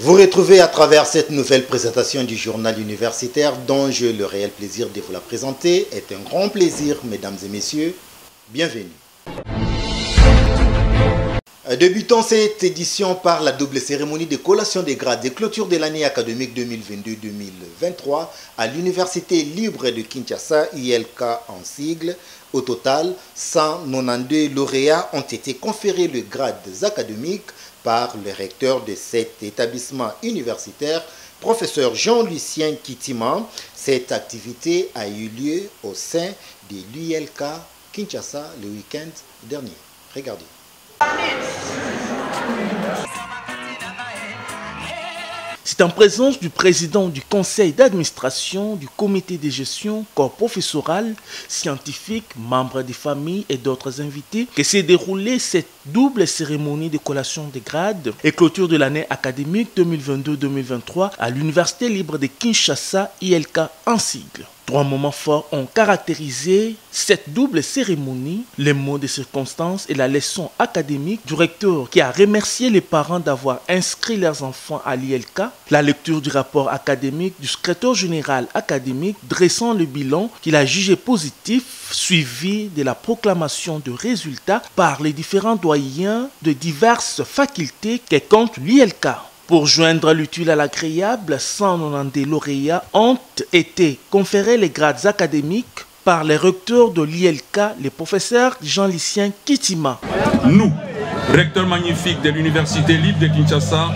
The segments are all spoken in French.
Vous retrouvez à travers cette nouvelle présentation du journal universitaire dont j'ai le réel plaisir de vous la présenter. C'est un grand plaisir, mesdames et messieurs. Bienvenue. Débutons cette édition par la double cérémonie de collation des grades de clôture de l'année académique 2022-2023 à l'Université libre de Kinshasa, ILK en sigle. Au total, 192 lauréats ont été conférés le grade académique par le recteur de cet établissement universitaire, professeur Jean-Lucien Kitima. Cette activité a eu lieu au sein de l'ILK Kinshasa le week-end dernier. Regardez. C'est en présence du président du conseil d'administration, du comité de gestion, corps professoral, scientifique, membres des familles et d'autres invités que s'est déroulée cette double cérémonie de collation des grades et clôture de l'année académique 2022-2023 à l'Université libre de Kinshasa, ILK en sigle. 3 moments forts ont caractérisé cette double cérémonie, les mots de circonstance et la leçon académique du recteur qui a remercié les parents d'avoir inscrit leurs enfants à l'ILK, la lecture du rapport académique du secrétaire général académique dressant le bilan qu'il a jugé positif, suivi de la proclamation de résultats par les différents doyens de diverses facultés que compte l'ILK. Pour joindre l'utile à l'agréable, 192 lauréats ont été conférés les grades académiques par les recteurs de l'ILK, le professeur Jean-Lucien Kitima. Nous, recteur magnifique de l'Université libre de Kinshasa,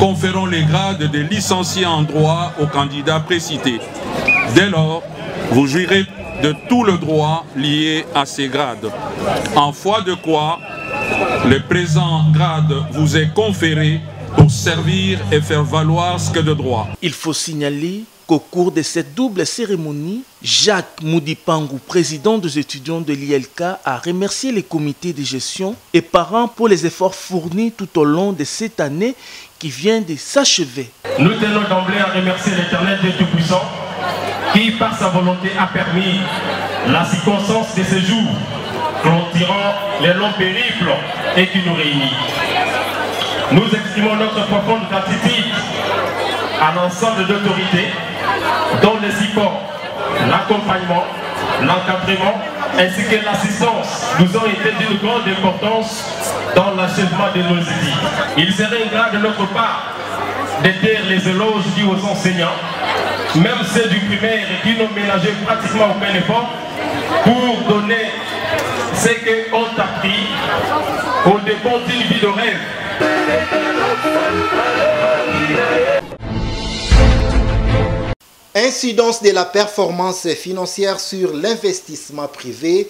conférons les grades de licenciés en droit aux candidats précités. Dès lors, vous jouirez de tout le droit lié à ces grades. En foi de quoi, le présent grade vous est conféré pour servir et faire valoir ce que de droit. Il faut signaler qu'au cours de cette double cérémonie, Jacques Moudipangou, président des étudiants de l'ILK, a remercié les comités de gestion et parents pour les efforts fournis tout au long de cette année qui vient de s'achever. Nous tenons d'emblée à remercier l'Éternel Dieu Tout-Puissant qui, par sa volonté, a permis la circonstance de ce jour, clôturant les longs périples et qui nous réunit. Nous exprimons notre profonde gratitude à l'ensemble d'autorités dont le support, l'accompagnement, l'encadrement ainsi que l'assistance nous ont été d'une grande importance dans l'achèvement de nos études. Il serait ingrat de notre part de taire les éloges dus aux enseignants, même ceux du primaire qui n'ont ménagé pratiquement aucun effort pour donner ce qu'ont appris au dépens d'une vie de rêve. Incidence de la performance financière sur l'investissement privé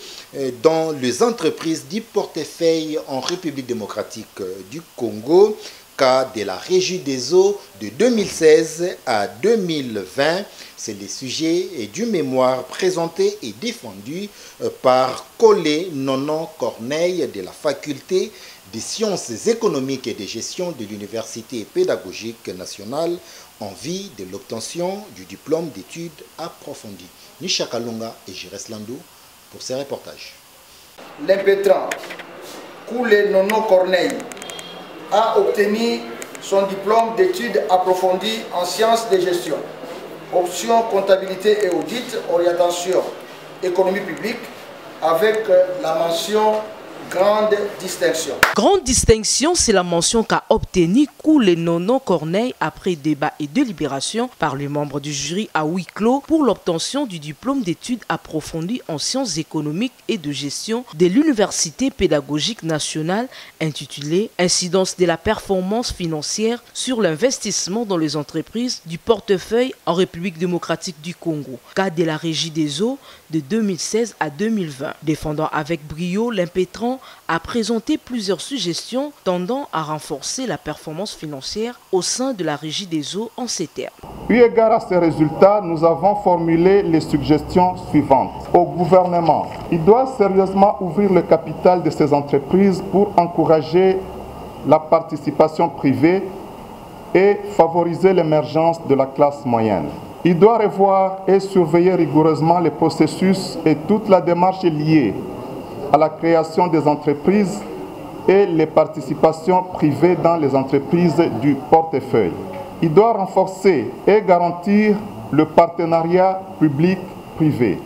dans les entreprises du portefeuille en République démocratique du Congo, cas de la Régie des eaux de 2016 à 2020. C'est le sujet du mémoire présenté et défendu par Colé Nonon Corneille de la faculté des sciences économiques et de gestion de l'Université pédagogique nationale en vue de l'obtention du diplôme d'études approfondies. Nisha Kalunga et Jires Landou pour ces reportages. L'impétrant Colé Nonon Corneille a obtenu son diplôme d'études approfondies en sciences de gestion, option comptabilité et audit, orientation économie publique, avec la mention grande distinction. Grande distinction, c'est la mention qu'a obtenue Colé Nonon Corneille après débat et délibération par les membres du jury à huis clos pour l'obtention du diplôme d'études approfondies en sciences économiques et de gestion de l'Université pédagogique nationale intitulé « Incidence de la performance financière sur l'investissement dans les entreprises du portefeuille en République démocratique du Congo », cas de la Régie des eaux de 2016 à 2020. Défendant avec brio, l'impétrant a présenté plusieurs suggestions tendant à renforcer la performance financière au sein de la Régie des eaux en ces termes. Eu égard à ces résultats, nous avons formulé les suggestions suivantes. Au gouvernement, il doit sérieusement ouvrir le capital de ces entreprises pour encourager la participation privée et favoriser l'émergence de la classe moyenne. Il doit revoir et surveiller rigoureusement les processus et toute la démarche liée à la création des entreprises et les participations privées dans les entreprises du portefeuille. il doit renforcer et garantir le partenariat public-privé.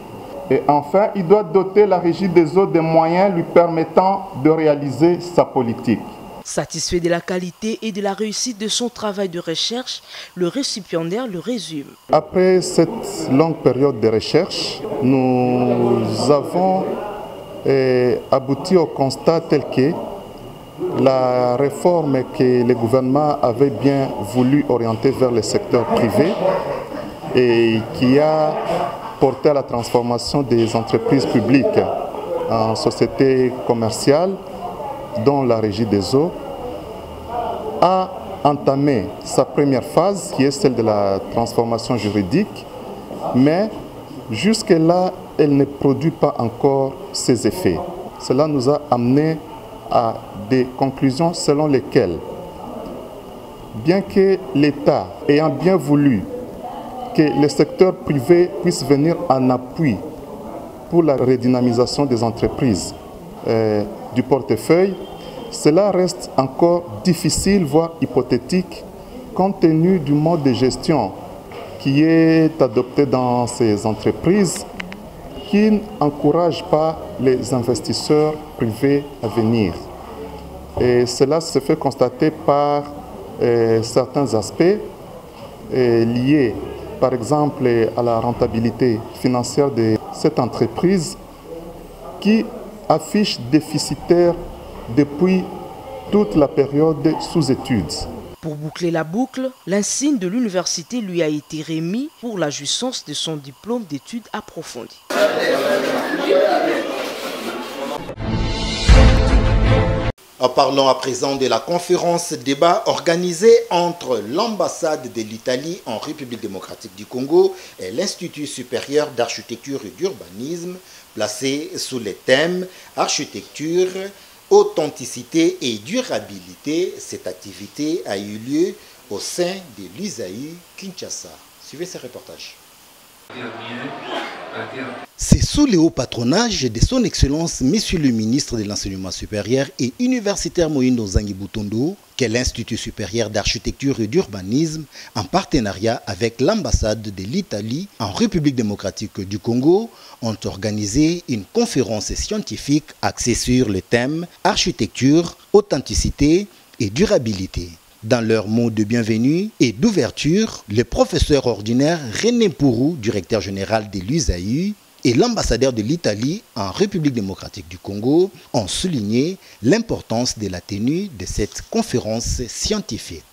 Et enfin, il doit doter la Régie des eaux des moyens lui permettant de réaliser sa politique. Satisfait de la qualité et de la réussite de son travail de recherche, le récipiendaire le résume. Après cette longue période de recherche, nous avons abouti au constat tel que la réforme que le gouvernement avait bien voulu orienter vers le secteur privé et qui a porté à la transformation des entreprises publiques en sociétés commerciales, dont la Régie des eaux, a entamé sa première phase, qui est celle de la transformation juridique, mais jusque-là, elle ne produit pas encore ses effets. Cela nous a amené à des conclusions selon lesquelles, bien que l'État ayant bien voulu que le secteur privé puisse venir en appui pour la redynamisation des entreprises du portefeuille, cela reste encore difficile, voire hypothétique, compte tenu du mode de gestion qui est adopté dans ces entreprises, qui n'encourage pas les investisseurs privés à venir. Et cela se fait constater par certains aspects liés, par exemple, à la rentabilité financière de cette entreprise qui affiche déficitaire depuis toute la période sous études. Pour boucler la boucle, l'insigne de l'université lui a été remis pour la jouissance de son diplôme d'études approfondies. Parlons à présent de la conférence débat organisée entre l'ambassade de l'Italie en République démocratique du Congo et l'Institut supérieur d'architecture et d'urbanisme, placé sous les thèmes architecture, authenticité et durabilité. Cette activité a eu lieu au sein de l'USAID Kinshasa. Suivez ce reportage. C'est sous le haut patronage de son Excellence Monsieur le ministre de l'Enseignement supérieur et universitaire Moïno Zangi Butondo que l'Institut supérieur d'architecture et d'urbanisme, en partenariat avec l'ambassade de l'Italie en République démocratique du Congo, ont organisé une conférence scientifique axée sur le thème architecture, authenticité et durabilité. Dans leur mot de bienvenue et d'ouverture, le professeur ordinaire René Pourou, directeur général de l'USAID, et l'ambassadeur de l'Italie en République démocratique du Congo ont souligné l'importance de la tenue de cette conférence scientifique.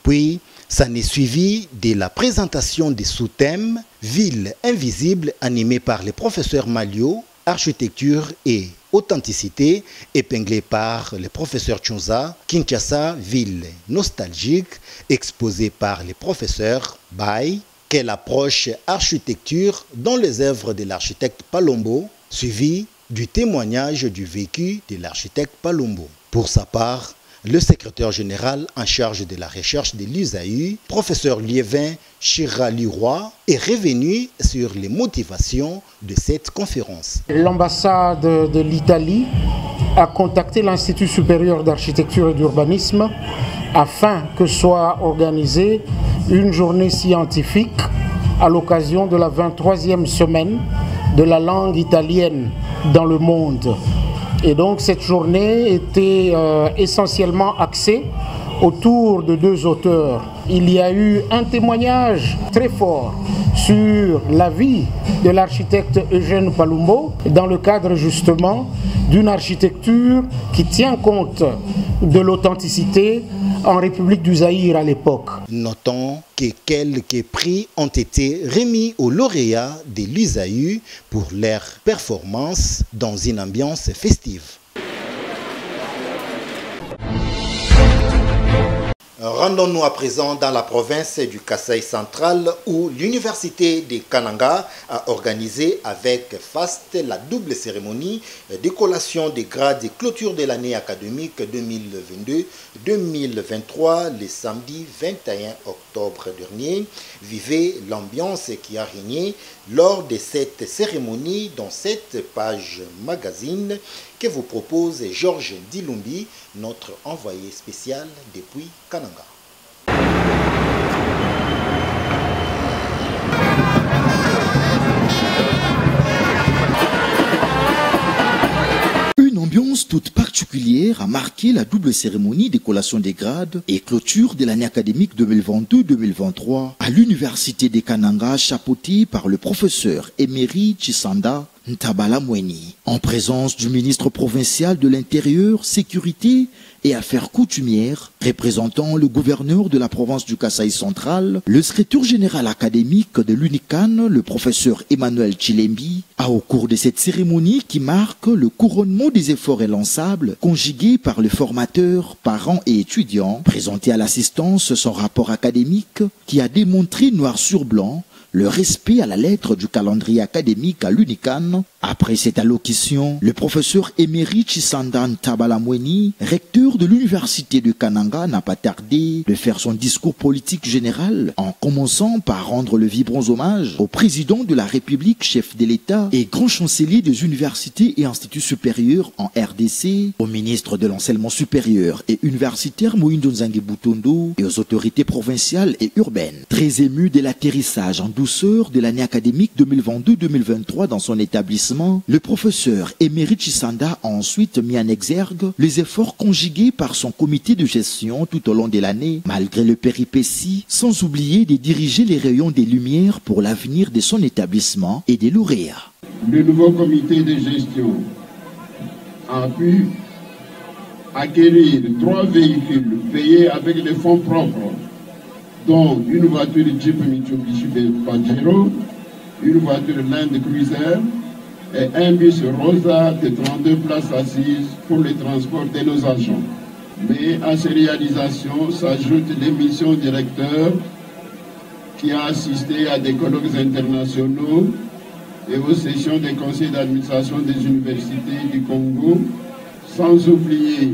Puis, s'en est suivi de la présentation des sous-thèmes « Ville invisible » animés par le professeur Malio, architecture et authenticité, épinglé par le professeur Tchonza, Kinshasa, ville nostalgique, exposé par le professeur Bay, quelle approche architecture dans les œuvres de l'architecte Palombo, suivi du témoignage du vécu de l'architecte Palombo. Pour sa part, le secrétaire général en charge de la recherche de l'USAID, professeur Liévin Chirali-Roy, est revenu sur les motivations de cette conférence. L'ambassade de l'Italie a contacté l'Institut supérieur d'architecture et d'urbanisme afin que soit organisée une journée scientifique à l'occasion de la 23e semaine de la langue italienne dans le monde. Et donc cette journée était essentiellement axée autour de deux auteurs. Il y a eu un témoignage très fort sur la vie de l'architecte Eugène Palombo dans le cadre justement d'une architecture qui tient compte de l'authenticité en République du Zaïre à l'époque. Notons que quelques prix ont été remis aux lauréats de l'USAID pour leur performance dans une ambiance festive. Rendons-nous à présent dans la province du Kasaï central où l'université de Kananga a organisé avec faste la double cérémonie de collation des grades et clôture de l'année académique 2022-2023 le samedi 21 octobre dernier. Vivez l'ambiance qui a régné lors de cette cérémonie dans cette page magazine que vous propose Georges Dilumbi, notre envoyé spécial depuis Kananga. ambiance toute particulière a marqué la double cérémonie de collation des grades et clôture de l'année académique 2022-2023 à l'université de Kananga, chapeautée par le professeur Emery Chisanda Ntabala Mweni, en présence du ministre provincial de l'Intérieur, Sécurité et Affaires coutumières, représentant le gouverneur de la province du Kasaï central, le secrétaire général académique de l'UNICAN, le professeur Emmanuel Chilembi, a au cours de cette cérémonie qui marque le couronnement des efforts élançables conjugués par le formateur, parents et étudiants, présenté à l'assistance son rapport académique qui a démontré noir sur blanc le respect à la lettre du calendrier académique à l'UNICAN. Après cette allocution, le professeur Emery Chisanda Ntabala Mweni, recteur de l'université de Kananga, n'a pas tardé de faire son discours politique général en commençant par rendre le vibrant hommage au président de la République, chef de l'État et grand chancelier des universités et instituts supérieurs en RDC, au ministre de l'enseignement supérieur et universitaire Moïndo Nzangi Boutondo et aux autorités provinciales et urbaines. Très ému de l'atterrissage en douceur de l'année académique 2022-2023 dans son établissement, le professeur Emery Chisanda a ensuite mis en exergue les efforts conjugués par son comité de gestion tout au long de l'année, malgré le péripéties, sans oublier de diriger les rayons des lumières pour l'avenir de son établissement et des lauréats. Le nouveau comité de gestion a pu acquérir 3 véhicules payés avec des fonds propres, dont une voiture Jeep Mitsubishi Pajero, une voiture Land Cruiser et un bus Rosa de 32 places assises pour le transport de nos agents. Mais à ces réalisations s'ajoutent les missions directeurs qui a assisté à des colloques internationaux et aux sessions des conseils d'administration des universités du Congo, sans oublier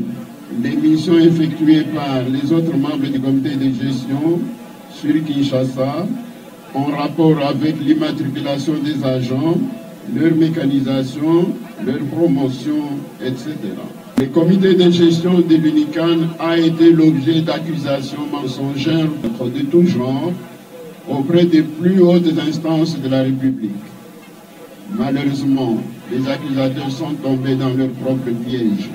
les missions effectuées par les autres membres du comité de gestion sur Kinshasa en rapport avec l'immatriculation des agents, leur mécanisation, leur promotion, etc. Le comité de gestion de l'UNICAN a été l'objet d'accusations mensongères de tout genre auprès des plus hautes instances de la République. Malheureusement, les accusateurs sont tombés dans leur propre piège.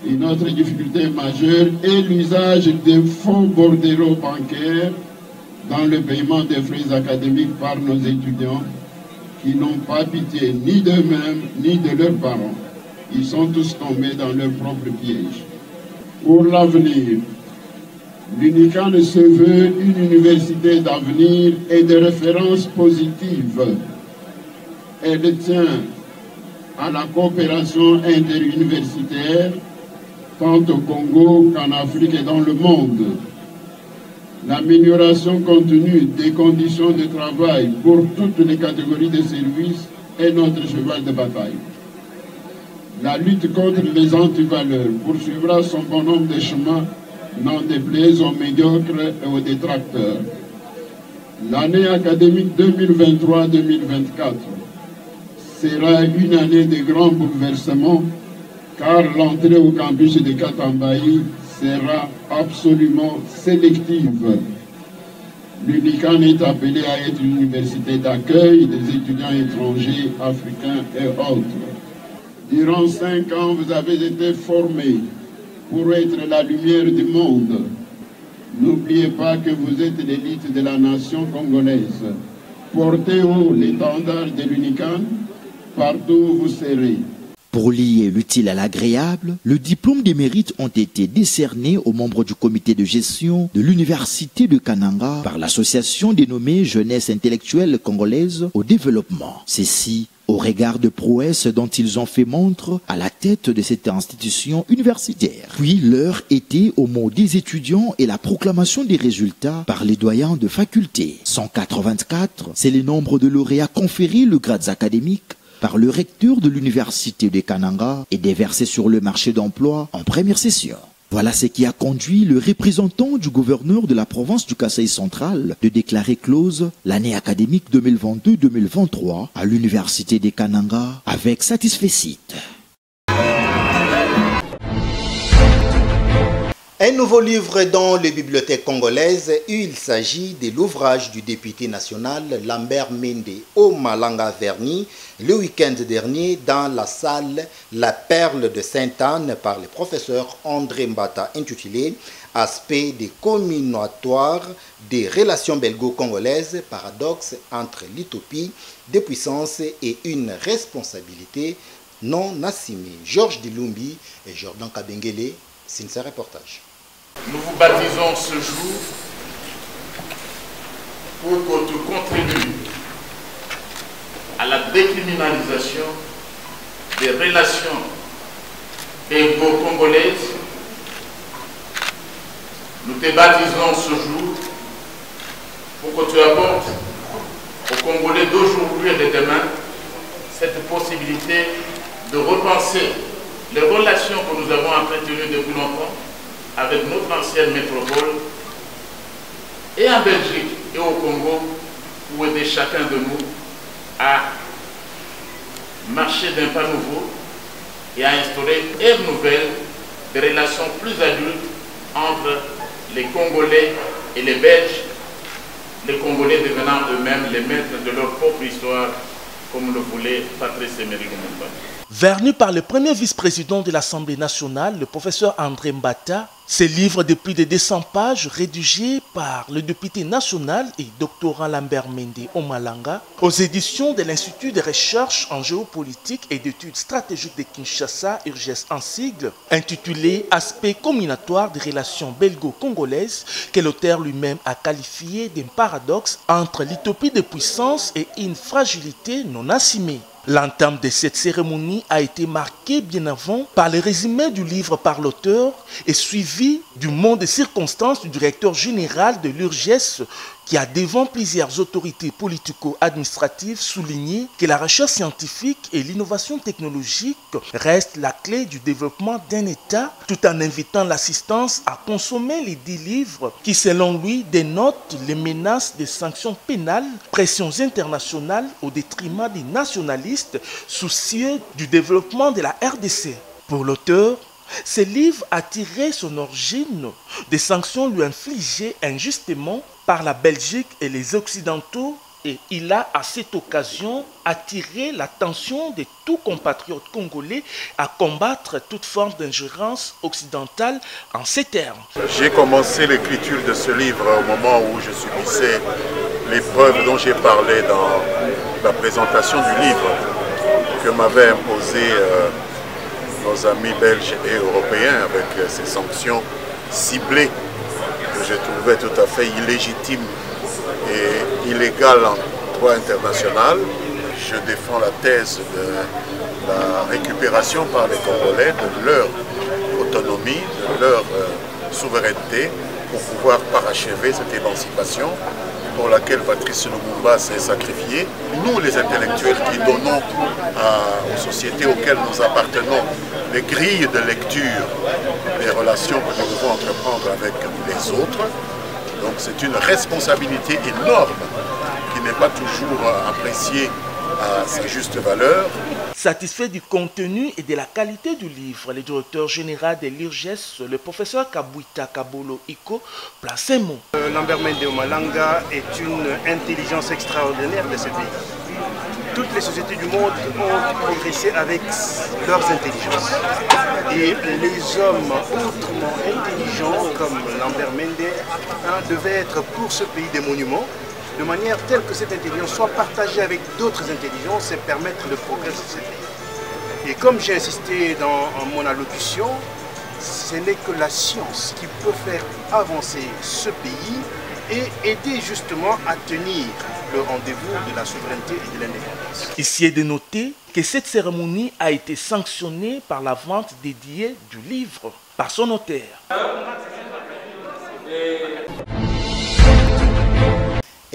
Une autre difficulté majeure est l'usage des fonds bordereaux bancaires dans le paiement des frais académiques par nos étudiants qui n'ont pas pitié ni d'eux-mêmes ni de leurs parents. Ils sont tous tombés dans leur propre piège. Pour l'avenir, l'UNICAN se veut une université d'avenir et de référence positive. Elle tient à la coopération interuniversitaire tant au Congo qu'en Afrique et dans le monde. L'amélioration continue des conditions de travail pour toutes les catégories de services est notre cheval de bataille. La lutte contre les antivaleurs poursuivra son bonhomme de chemin, n'en déplaise aux médiocres et aux détracteurs. L'année académique 2023-2024 sera une année de grands bouleversements, car l'entrée au campus de Katambayi sera absolument sélective. L'UNICAN est appelée à être une université d'accueil des étudiants étrangers, africains et autres. Durant 5 ans, vous avez été formés pour être la lumière du monde. N'oubliez pas que vous êtes l'élite de la nation congolaise. Portez haut l'étendard de l'UNICAN partout où vous serez. Pour lier l'utile à l'agréable, le diplôme des mérites ont été décernés aux membres du comité de gestion de l'université de Kananga par l'association dénommée Jeunesse intellectuelle congolaise au développement. Ceci au regard de prouesses dont ils ont fait montre à la tête de cette institution universitaire. Puis l'heure était au mot des étudiants et la proclamation des résultats par les doyens de faculté. 184, c'est le nombre de lauréats conférés le grades académiques par le recteur de l'université de Kananga et déversé sur le marché d'emploi en première session. Voilà ce qui a conduit le représentant du gouverneur de la province du Kasaï central de déclarer close l'année académique 2022-2023 à l'université de Kananga avec satisfecit. Un nouveau livre dans les bibliothèques congolaises, il s'agit de l'ouvrage du député national Lambert Mende Omalanga Verny, le week-end dernier dans la salle La Perle de Sainte-Anne par le professeur André Mbata, intitulé « Aspect des communautoires des relations belgo-congolaises, paradoxe entre l'utopie des puissances et une responsabilité non assumée ». Georges Dilumbi et Jordan Kabengele, c'est un reportage. Nous vous baptisons ce jour pour que tu contribues à la décriminalisation des relations belgo-congolaises. Nous te baptisons ce jour pour que tu apportes aux Congolais d'aujourd'hui et de demain cette possibilité de repenser les relations que nous avons entretenues depuis longtemps avec notre ancienne métropole et en Belgique et au Congo pour aider chacun de nous à marcher d'un pas nouveau et à instaurer une ère nouvelle de relations plus adultes entre les Congolais et les Belges, les Congolais devenant eux-mêmes les maîtres de leur propre histoire, comme le voulait Patrice Emery Lumumba. Vernu par le premier vice-président de l'Assemblée nationale, le professeur André Mbata, ce livre de plus de 200 pages rédigé par le député national et doctorant Lambert Mende Omalanga aux éditions de l'Institut de recherche en géopolitique et d'études stratégiques de Kinshasa, URGES en sigle, intitulé « Aspect combinatoire des relations belgo-congolaises » que l'auteur lui-même a qualifié d'un paradoxe entre l'utopie de puissance et une fragilité non assumée. L'entame de cette cérémonie a été marquée bien avant par le résumé du livre par l'auteur et suivi du mot de circonstance du directeur général de l'URGES qui a devant plusieurs autorités politico-administratives souligné que la recherche scientifique et l'innovation technologique restent la clé du développement d'un État, tout en invitant l'assistance à consommer les 10 livres qui, selon lui, dénotent les menaces des sanctions pénales, pressions internationales au détriment des nationalistes soucieux du développement de la RDC. Pour l'auteur, ce livre a tiré son origine des sanctions lui infligées injustement par la Belgique et les Occidentaux et il a à cette occasion attiré l'attention de tous compatriotes congolais à combattre toute forme d'ingérence occidentale en ces termes. J'ai commencé l'écriture de ce livre au moment où je subissais l'épreuve dont j'ai parlé dans la présentation du livre que m'avaient imposé nos amis belges et européens avec ces sanctions ciblées que je trouvais tout à fait illégitimes et illégales en droit international. Je défends la thèse de la récupération par les Congolais de leur autonomie, de leur souveraineté pour pouvoir parachever cette émancipation pour laquelle Patrice Lumumba s'est sacrifié. Nous, les intellectuels qui donnons aux sociétés auxquelles nous appartenons les grilles de lecture des relations que nous devons entreprendre avec les autres. Donc c'est une responsabilité énorme qui n'est pas toujours appréciée à sa juste valeur. Satisfait du contenu et de la qualité du livre, le directeur général de l'URGES, le professeur Kabuita Kabolo Iko, place un mot. Lambert Mende Omalanga est une intelligence extraordinaire de ce pays. Toutes les sociétés du monde ont progressé avec leurs intelligences. Et les hommes autrement intelligents comme Lambert Mende devaient être pour ce pays des monuments, de manière telle que cette intelligence soit partagée avec d'autres intelligences et permettre le progrès de ce pays. Et comme j'ai insisté dans mon allocution, ce n'est que la science qui peut faire avancer ce pays et aider justement à tenir le rendez-vous de la souveraineté et de l'indépendance. Ici est de noter que cette cérémonie a été sanctionnée par la vente dédiée du livre par son auteur.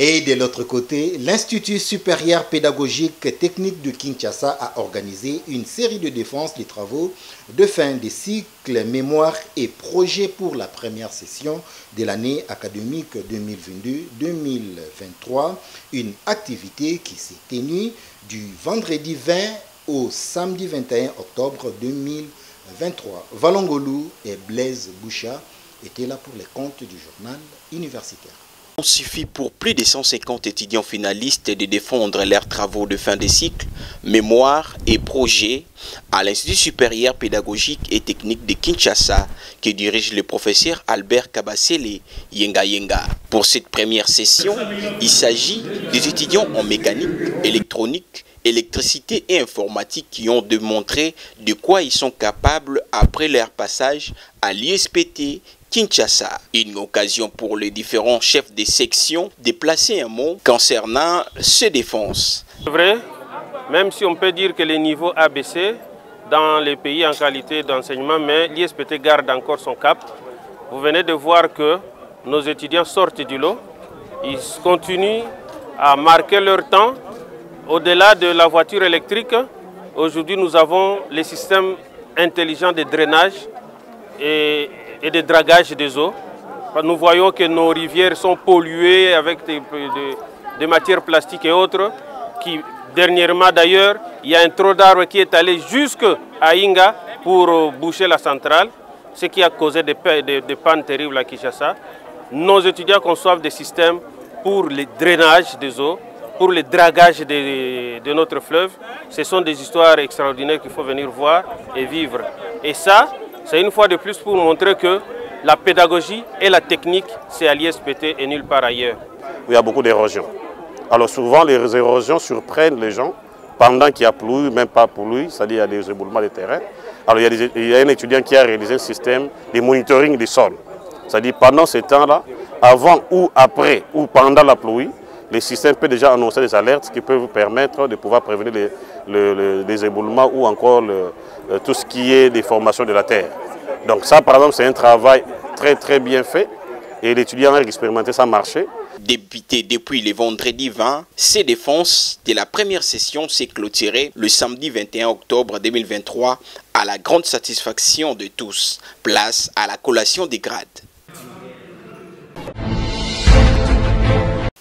Et de l'autre côté, l'Institut supérieur pédagogique technique de Kinshasa a organisé une série de défenses des travaux de fin de cycle mémoire et projet pour la première session de l'année académique 2022-2023, une activité qui s'est tenue du vendredi 20 au samedi 21 octobre 2023. Valongolou et Blaise Boucha était là pour les comptes du journal universitaire. Il suffit pour plus de 150 étudiants finalistes de défendre leurs travaux de fin de cycle, mémoire et projets à l'Institut supérieur pédagogique et technique de Kinshasa que dirige le professeur Albert Kabasele Yenga Yenga. Pour cette première session, il s'agit des étudiants en mécanique, électronique, électricité et informatique qui ont démontré de quoi ils sont capables après leur passage à l'ISPT Kinshasa. Une occasion pour les différents chefs de section de placer un mot concernant ces défenses. C'est vrai, même si on peut dire que le niveau a baissé dans les pays en qualité d'enseignement, mais l'ISPT garde encore son cap. Vous venez de voir que nos étudiants sortent du lot. Ils continuent à marquer leur temps. Au-delà de la voiture électrique, aujourd'hui nous avons les systèmes intelligents de drainage et de dragage des eaux. Nous voyons que nos rivières sont polluées avec des matières plastiques et autres. Dernièrement d'ailleurs, il y a un tronc d'arbre qui est allé jusqu'à Inga pour boucher la centrale, ce qui a causé des pannes terribles à Kinshasa. Nos étudiants conçoivent des systèmes pour le drainage des eaux, pour le dragage de notre fleuve. Ce sont des histoires extraordinaires qu'il faut venir voir et vivre. Et ça, c'est une fois de plus pour montrer que la pédagogie et la technique, c'est à l'ISPT et nulle part ailleurs. Il y a beaucoup d'érosion. Alors souvent, les érosions surprennent les gens pendant qu'il y a plu, même pas pluie, c'est-à-dire il y a des éboulements de terrain. Alors il y a un étudiant qui a réalisé un système de monitoring du sol. C'est-à-dire pendant ce temps-là, avant ou après ou pendant la pluie, le système peut déjà annoncer des alertes qui peuvent vous permettre de pouvoir prévenir les éboulements ou encore tout ce qui est des formations de la terre. Donc ça, par exemple, c'est un travail très bien fait et l'étudiant a expérimenté ça marché. Débuté depuis le vendredi 20, ces défenses de la première session s'est clôturée le samedi 21 octobre 2023 à la grande satisfaction de tous. Place à la collation des grades.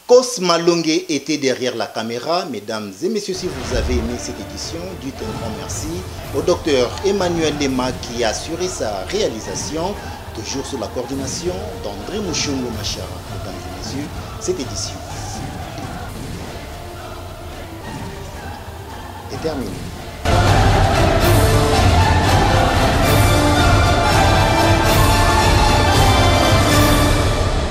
Cosma Longue était derrière la caméra. Mesdames et messieurs, si vous avez aimé cette édition, dites un grand merci au docteur Emmanuel Lema qui a assuré sa réalisation, toujours sous la coordination d'André Mouchongo Machara. Mesdames et messieurs, cette édition est terminée.